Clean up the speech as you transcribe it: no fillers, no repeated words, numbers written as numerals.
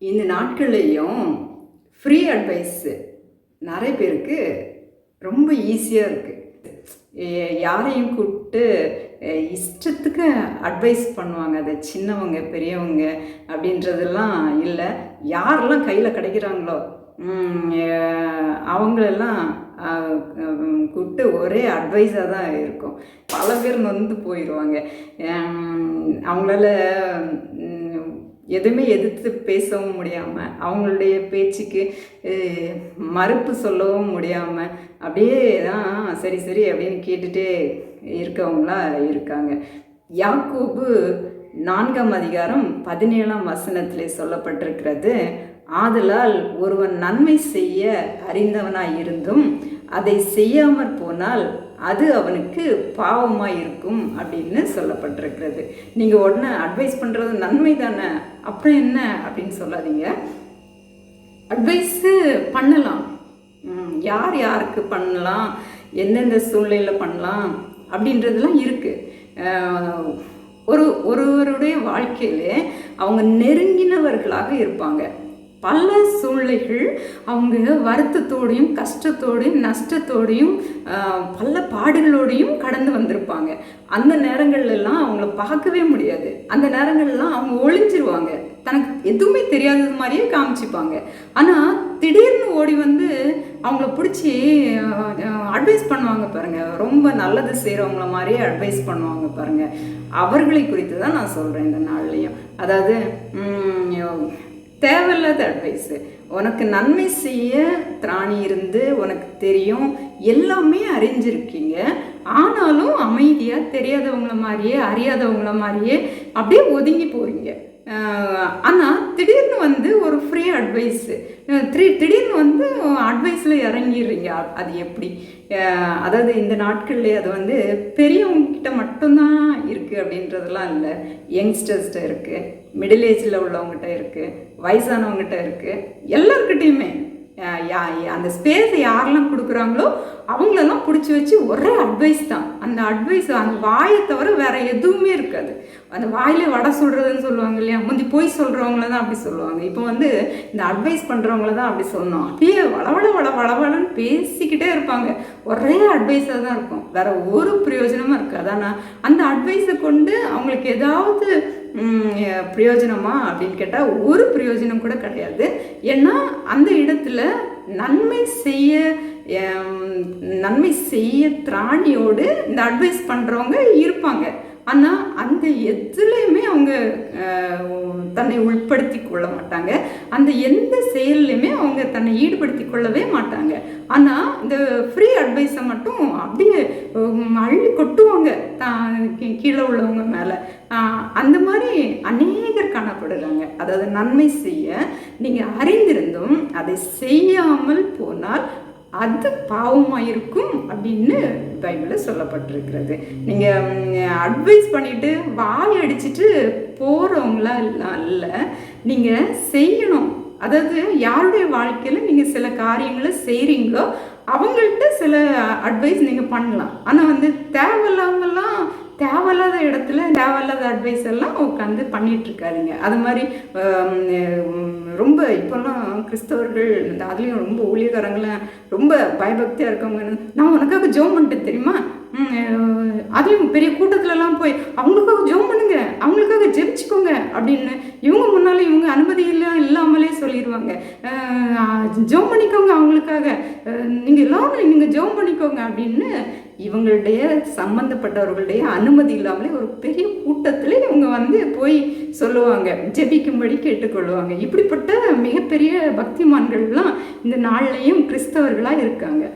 இந்த நாட்கள்லேயும் free advice நிறைய பேருக்கு ரொம்ப ஈஸியாக இருக்குது. யாரையும் கூப்பிட்டு இஷ்டத்துக்கு அட்வைஸ் பண்ணுவாங்க. அதை சின்னவங்க பெரியவங்க அப்படின்றதெல்லாம் இல்லை. யாரெல்லாம் கையில் கிடைக்கிறாங்களோ அவங்களெல்லாம் கூப்பிட்டு ஒரே அட்வைஸாக தான் இருக்கும். பல பேர் நொந்து போயிடுவாங்க. அவங்களால எதுவுமே எதிர்த்து பேசவும் முடியாமல், அவங்களுடைய பேச்சுக்கு மறுப்பு சொல்லவும் முடியாமல் அப்படியே தான் சரி சரி அப்படின்னு கேட்டுகிட்டே இருக்கவங்களா இருக்காங்க. யாக்கோபு 4ஆம் அதிகாரம் 17ஆம் வசனத்திலே சொல்லப்பட்டிருக்கிறது, ஆதலால் ஒருவன் நன்மை செய்ய அறிந்தவனாய் இருந்தும் அதை செய்யாமற் போனால் அது அவனுக்கு பாவமாக இருக்கும் அப்படின்னு சொல்லப்பட்டிருக்கிறது. நீங்கள் உடனே அட்வைஸ் பண்ணுறது நன்மை தானே, அப்புறம் என்ன அப்படின்னு சொல்லாதீங்க. அட்வைஸு பண்ணலாம். யார் யாருக்கு பண்ணலாம், எந்தெந்த சூழ்நிலையில் பண்ணலாம் அப்படின்றதுலாம் இருக்குது. ஒருவருடைய வாழ்க்கையிலே அவங்க நெருங்கினவர்களாக இருப்பாங்க. பல சூழ்நிலைகள் அவங்க வருத்தத்தோடையும் கஷ்டத்தோடையும் நஷ்டத்தோடையும் பல பாடுகளோடையும் கடந்து வந்திருப்பாங்க. அந்த நேரங்கள்லாம் அவங்கள பார்க்கவே முடியாது. அந்த நேரங்கள்லாம் அவங்க ஒளிஞ்சிருவாங்க, தனக்கு எதுவுமே தெரியாதது மாதிரியே காமிச்சிப்பாங்க. ஆனால் திடீர்னு ஓடி வந்து அவங்கள பிடிச்சி அட்வைஸ் பண்ணுவாங்க பாருங்கள். ரொம்ப நல்லது செய்கிறவங்கள மாதிரியே அட்வைஸ் பண்ணுவாங்க பாருங்கள். அவர்களை குறித்து தான் நான் சொல்கிறேன் இந்த நாள்லையும். அதாவது தேவையில்லாத அட்வைஸு. உனக்கு நன்மை செய்ய திராணி இருந்து உனக்கு தெரியும், எல்லாமே அறிஞ்சிருக்கீங்க, ஆனாலும் அமைதியாக தெரியாதவங்கள மாதிரியே அறியாதவங்கள மாதிரியே அப்படியே ஒதுங்கி போகிறீங்க. ஆனால் திடீர்னு வந்து ஒரு ஃப்ரீ அட்வைஸு, திடீர்னு வந்து அட்வைஸில் இறங்கிடுறீங்க. அது எப்படி? அதாவது இந்த நாட்கள்லேயே அது வந்து பெரியவங்கக்கிட்ட மட்டும்தான் இருக்குது அப்படின்றதெல்லாம் இல்லை. யங்ஸ்டர்ஸ்கிட்ட இருக்குது, மிடில் ஏஜில் உள்ளவங்ககிட்ட இருக்குது, வயசானவங்ககிட்ட இருக்குது, எல்லாருக்கிட்டையுமே அந்த ஸ்பேஸை யாரெல்லாம் கொடுக்குறாங்களோ அவங்களெல்லாம் பிடிச்சி வச்சு ஒரே அட்வைஸ் தான். அந்த அட்வைஸ் அந்த வாயை தவிர வேறு எதுவுமே இருக்காது. அந்த வாயிலே வடை சொல்கிறதுன்னு சொல்லுவாங்க இல்லையா, முந்தி போய் சொல்கிறவங்கள தான் அப்படி சொல்லுவாங்க. இப்போ வந்து இந்த அட்வைஸ் பண்ணுறவங்கள தான் அப்படி சொல்லணும். அப்படியே வளவளன்னு பேசிக்கிட்டே இருப்பாங்க. ஒரே அட்வைஸாக தான் இருக்கும், வேறு ஒரு பிரயோஜனமும் இருக்காது. ஆனால் அந்த அட்வைஸை கொண்டு அவங்களுக்கு ஏதாவது பிரயோஜனமா அப்படின்னு கேட்டால் ஒரு பிரயோஜனம் கூட கிடையாது. ஏன்னா அந்த இடத்துல நன்மை செய்ய திராணியோடு இந்த அட்வைஸ் பண்ணுறவங்க இருப்பாங்க. ஆனால் அந்த எதுலேயுமே அவங்க தன்னை உள்படுத்தி கொள்ள மாட்டாங்க. அந்த எந்த செயல்லையுமே அவங்க தன்னை ஈடுபடுத்தி கொள்ளவே மாட்டாங்க. ஆனால் இந்த ஃப்ரீ அட்வைஸை மட்டும் அப்படியே அள்ளி கொட்டுவாங்க கீழே உள்ளவங்க மேலே. அந்த மாதிரி அநேகர் காணப்படுறாங்க. அதாவது நன்மை செய்ய நீங்கள் அறிந்திருந்தும் அதை செய்யாமல் போனால் அது பாவமாக இருக்கும் அப்படின்னு பைபிளில் சொல்லப்பட்டிருக்கிறது. நீங்கள் அட்வைஸ் பண்ணிவிட்டு வாய் அடிச்சுட்டு போகிறவங்களாம் இல்லை, நீங்கள் செய்யணும். அதாவது யாருடைய வாழ்க்கையில் நீங்கள் சில காரியங்களை செய்கிறீங்களோ அவங்கள்ட்ட சில அட்வைஸ் நீங்கள் பண்ணலாம். ஆனால் வந்து தேவையில்லாத இடத்துல தேவையில்லாத அட்வைஸ் எல்லாம் உட்காந்து பண்ணிகிட்ருக்காருங்க. அது மாதிரி ரொம்ப இப்போல்லாம் கிறிஸ்தவர்கள் அதுலேயும் ரொம்ப ஊழியக்காரங்களாம் ரொம்ப பயபக்தியாக இருக்கவங்க, நான் உனக்காக ஜெபம் பண்ணிட்டேன் தெரியுமா, அதையும் பெரிய கூட்டத்துலலாம் போய் அவங்களுக்காக ஜெபம் பண்ணுங்க, அவங்களுக்காக ஜெபிச்சுக்கோங்க அப்படின்னு இவங்க முன்னாலே இவங்க அனுமதியெல்லாம் இல்லாமலே சொல்லிடுவாங்க. ஜெபம் பண்ணிக்கோங்க, அவங்களுக்காக நீங்கள் ஜெபம் பண்ணிக்கோங்க அப்படின்னு இவங்களுடைய சம்பந்தப்பட்டவர்களுடைய அனுமதி இல்லாமலே ஒரு பெரிய கூட்டத்தில் இவங்க வந்து போய் சொல்லுவாங்க, ஜெபிக்கும்படி கேட்டுக்கொள்வாங்க. இப்படிப்பட்ட மிகப்பெரிய பக்திமான்கள்லாம் இந்த நாள்லையும் கிறிஸ்தவர்களாக இருக்காங்க.